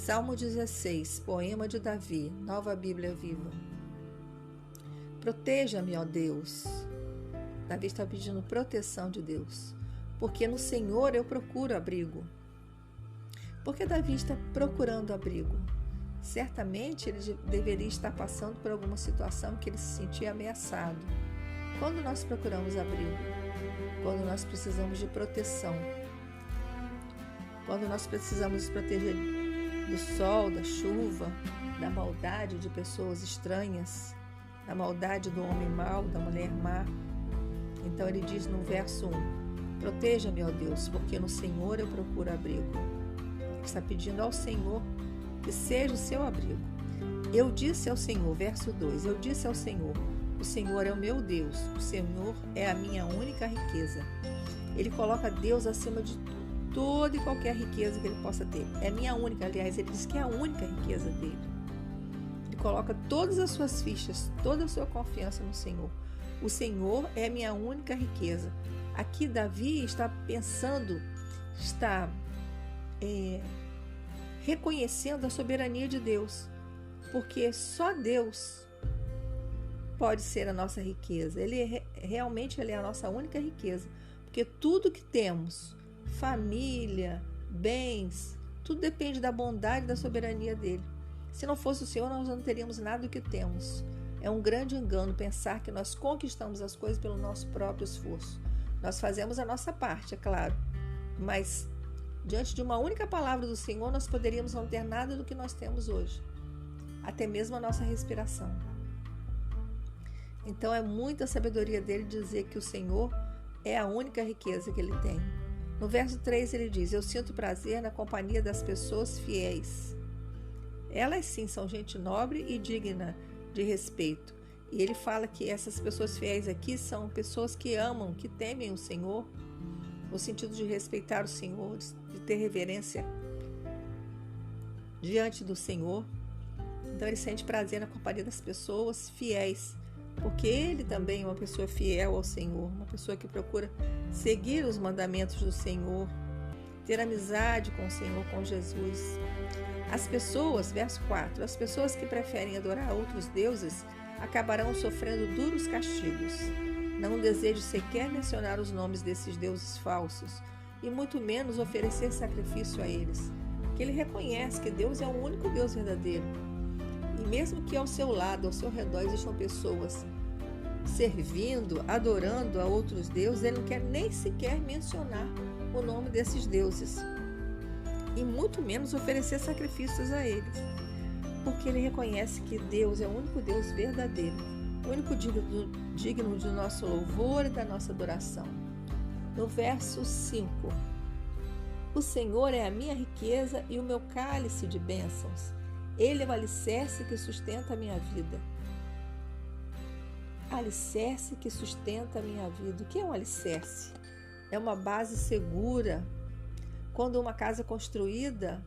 Salmo 16, poema de Davi, Nova Bíblia Viva. Proteja-me, ó Deus. Davi está pedindo proteção de Deus, porque no Senhor eu procuro abrigo. Por que Davi está procurando abrigo? Certamente ele deveria estar passando por alguma situação que ele se sentia ameaçado. Quando nós procuramos abrigo? Quando nós precisamos de proteção. Quando nós precisamos nos proteger do sol, da chuva, da maldade de pessoas estranhas, da maldade do homem mau, da mulher má. Então ele diz no verso 1, proteja-me, ó Deus, porque no Senhor eu procuro abrigo. Ele está pedindo ao Senhor que seja o seu abrigo. Eu disse ao Senhor, verso 2, eu disse ao Senhor, o Senhor é o meu Deus, o Senhor é a minha única riqueza. Ele coloca Deus acima de toda e qualquer riqueza que ele possa ter. É minha única, aliás, ele diz que é a única riqueza dele. Ele coloca todas as suas fichas, toda a sua confiança no Senhor. O Senhor é minha única riqueza. Aqui Davi está pensando, está reconhecendo a soberania de Deus, porque só Deus pode ser a nossa riqueza. Realmente ele é a nossa única riqueza, porque tudo que temos, família, bens, tudo depende da bondade e da soberania dele. Se não fosse o Senhor, nós não teríamos nada do que temos. É um grande engano pensar que nós conquistamos as coisas pelo nosso próprio esforço. Nós fazemos a nossa parte, é claro, mas diante de uma única palavra do Senhor, nós poderíamos não ter nada do que nós temos hoje, até mesmo a nossa respiração. Então é muita sabedoria dele dizer que o Senhor é a única riqueza que ele tem. No verso 3 ele diz, eu sinto prazer na companhia das pessoas fiéis. Elas sim são gente nobre e digna de respeito. E ele fala que essas pessoas fiéis aqui são pessoas que amam, que temem o Senhor, no sentido de respeitar o Senhor, de ter reverência diante do Senhor. Então ele sente prazer na companhia das pessoas fiéis, porque ele também é uma pessoa fiel ao Senhor, uma pessoa que procura seguir os mandamentos do Senhor, ter amizade com o Senhor, com Jesus. As pessoas, verso 4, as pessoas que preferem adorar outros deuses acabarão sofrendo duros castigos. Não desejo sequer mencionar os nomes desses deuses falsos, e muito menos oferecer sacrifício a eles, porque ele reconhece que Deus é o único Deus verdadeiro. E mesmo que ao seu lado, ao seu redor, existam pessoas servindo, adorando a outros deuses, ele não quer nem sequer mencionar o nome desses deuses. E muito menos oferecer sacrifícios a eles. Porque ele reconhece que Deus é o único Deus verdadeiro, o único digno de nosso louvor e da nossa adoração. No verso 5, o Senhor é a minha riqueza e o meu cálice de bênçãos. Ele é o alicerce que sustenta a minha vida. Alicerce que sustenta a minha vida. O que é um alicerce? É uma base segura. Quando uma casa é construída,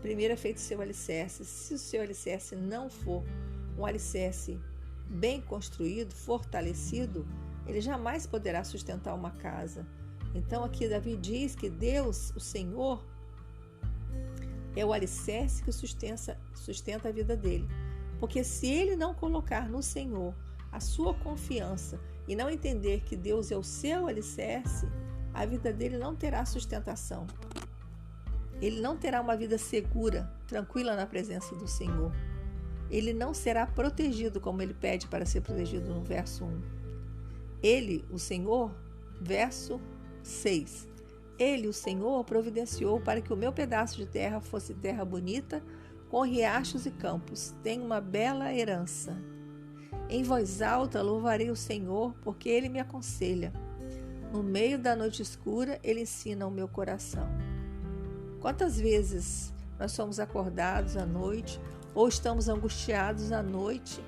primeiro é feito o seu alicerce. Se o seu alicerce não for um alicerce bem construído, fortalecido, ele jamais poderá sustentar uma casa. Então aqui Davi diz que Deus, o Senhor, é o alicerce que sustenta a vida dele. Porque se ele não colocar no Senhor a sua confiança e não entender que Deus é o seu alicerce, a vida dele não terá sustentação. Ele não terá uma vida segura, tranquila na presença do Senhor. Ele não será protegido como ele pede para ser protegido no verso 1. Ele, o Senhor, verso 6. Ele, o Senhor, providenciou para que o meu pedaço de terra fosse terra bonita, com riachos e campos. Tem uma bela herança. Em voz alta louvarei o Senhor, porque ele me aconselha. No meio da noite escura, ele ensina o meu coração. Quantas vezes nós somos acordados à noite ou estamos angustiados à noite,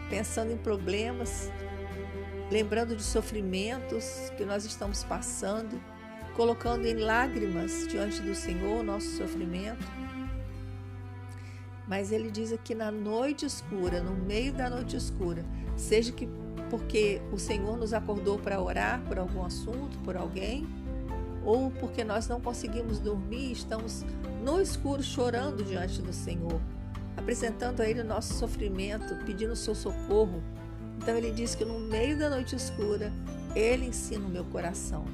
pensando em problemas, lembrando de sofrimentos que nós estamos passando, colocando em lágrimas diante do Senhor o nosso sofrimento. Mas ele diz aqui na noite escura, no meio da noite escura, seja porque o Senhor nos acordou para orar por algum assunto, por alguém, ou porque nós não conseguimos dormir, estamos no escuro chorando diante do Senhor, apresentando a Ele o nosso sofrimento, pedindo o seu socorro. Então ele diz que no meio da noite escura, Ele ensina o meu coração.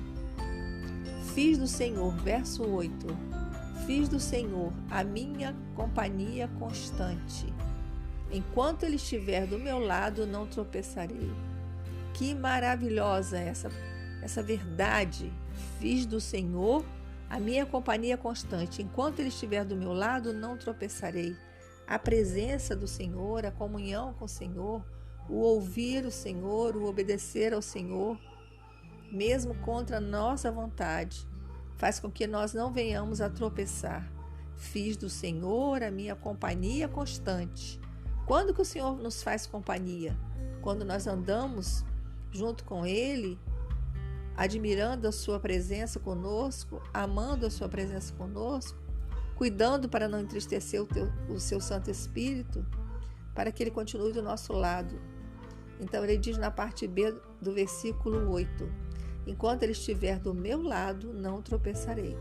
Fiz do Senhor, verso 8, fiz do Senhor a minha companhia constante. Enquanto Ele estiver do meu lado, não tropeçarei. Que maravilhosa essa verdade. Fiz do Senhor a minha companhia constante. Enquanto Ele estiver do meu lado, não tropeçarei. A presença do Senhor, a comunhão com o Senhor, o ouvir o Senhor, o obedecer ao Senhor, mesmo contra a nossa vontade, faz com que nós não venhamos a tropeçar. Fiz do Senhor a minha companhia constante. Quando que o Senhor nos faz companhia? Quando nós andamos junto com Ele, admirando a sua presença conosco, amando a sua presença conosco, cuidando para não entristecer o seu Santo Espírito, para que Ele continue do nosso lado. Então ele diz na parte B do versículo 8, enquanto Ele estiver do meu lado, não tropeçarei.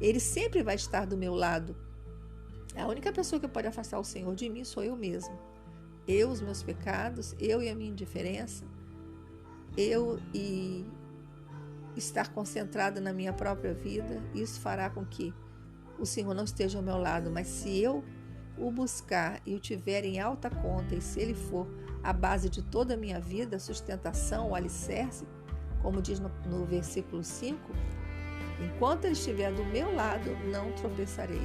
Ele sempre vai estar do meu lado. A única pessoa que pode afastar o Senhor de mim sou eu mesmo. Eu, os meus pecados, eu e a minha indiferença, eu e estar concentrada na minha própria vida, isso fará com que o Senhor não esteja ao meu lado. Mas se eu o buscar e o tiver em alta conta, e se Ele for a base de toda a minha vida, a sustentação, o alicerce, como diz no versículo 5, enquanto Ele estiver do meu lado, não tropeçarei.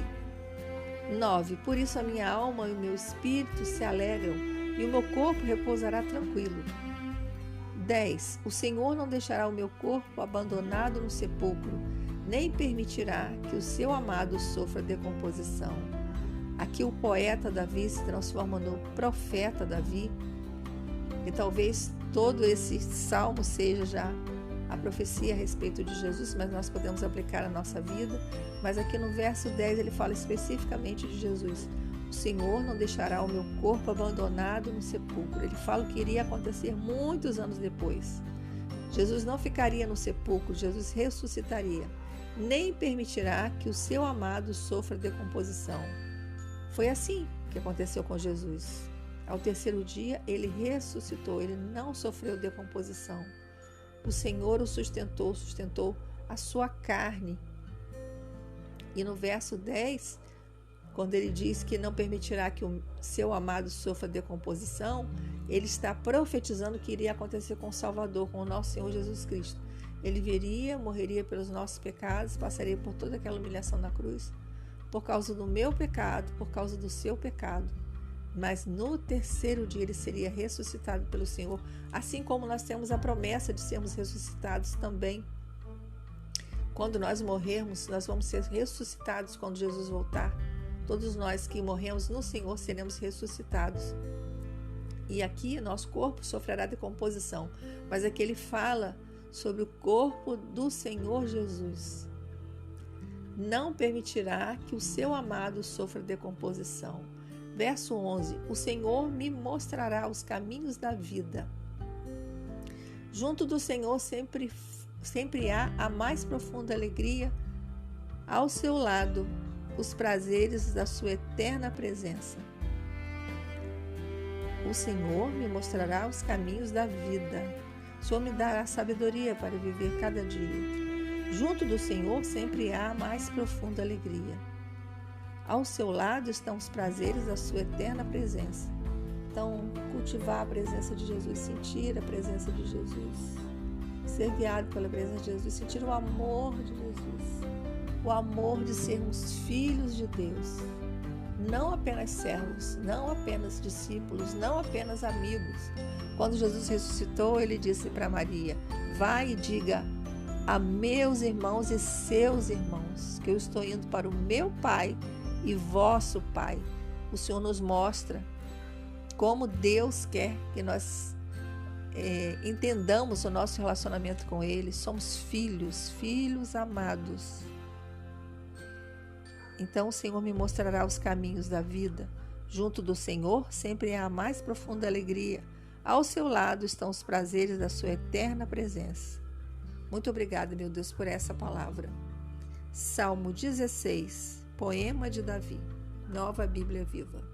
9. Por isso a minha alma e o meu espírito se alegram, e o meu corpo repousará tranquilo. 10. O Senhor não deixará o meu corpo abandonado no sepulcro, nem permitirá que o seu amado sofra decomposição. Aqui o poeta Davi se transforma no profeta Davi, e talvez todo esse salmo seja já a profecia a respeito de Jesus, mas nós podemos aplicar a nossa vida. Mas aqui no verso 10 ele fala especificamente de Jesus. O Senhor não deixará o meu corpo abandonado no sepulcro. Ele fala o que iria acontecer muitos anos depois. Jesus não ficaria no sepulcro, Jesus ressuscitaria. Nem permitirá que o seu amado sofra decomposição. Foi assim que aconteceu com Jesus. Ao terceiro dia, Ele ressuscitou, Ele não sofreu decomposição. O Senhor o sustentou a sua carne. E no verso 10, quando Ele diz que não permitirá que o seu amado sofra decomposição, Ele está profetizando o que iria acontecer com o Salvador, com o nosso Senhor Jesus Cristo. Ele viria, morreria pelos nossos pecados, passaria por toda aquela humilhação na cruz, por causa do meu pecado, por causa do seu pecado. Mas no terceiro dia Ele seria ressuscitado pelo Senhor, assim como nós temos a promessa de sermos ressuscitados também. Quando nós morrermos, nós vamos ser ressuscitados quando Jesus voltar. Todos nós que morremos no Senhor seremos ressuscitados. E aqui nosso corpo sofrerá decomposição, mas aqui Ele fala sobre o corpo do Senhor Jesus. Não permitirá que o seu amado sofra decomposição. Verso 11. O Senhor me mostrará os caminhos da vida. Junto do Senhor sempre há a mais profunda alegria. Ao seu lado, os prazeres da sua eterna presença. O Senhor me mostrará os caminhos da vida. O Senhor me dará sabedoria para viver cada dia. Junto do Senhor sempre há a mais profunda alegria. Ao seu lado estão os prazeres da sua eterna presença. Então, cultivar a presença de Jesus, sentir a presença de Jesus, ser guiado pela presença de Jesus, sentir o amor de Jesus, o amor de sermos filhos de Deus, não apenas servos, não apenas discípulos, não apenas amigos. Quando Jesus ressuscitou, Ele disse para Maria: vai e diga a meus irmãos e seus irmãos que eu estou indo para o meu Pai e vosso Pai. O Senhor nos mostra como Deus quer que nós entendamos o nosso relacionamento com Ele. Somos filhos amados. Então o Senhor me mostrará os caminhos da vida. Junto do Senhor sempre há a mais profunda alegria. Ao seu lado estão os prazeres da sua eterna presença. Muito obrigada, meu Deus, por essa palavra. Salmo 16, poema de Davi, Nova Bíblia Viva.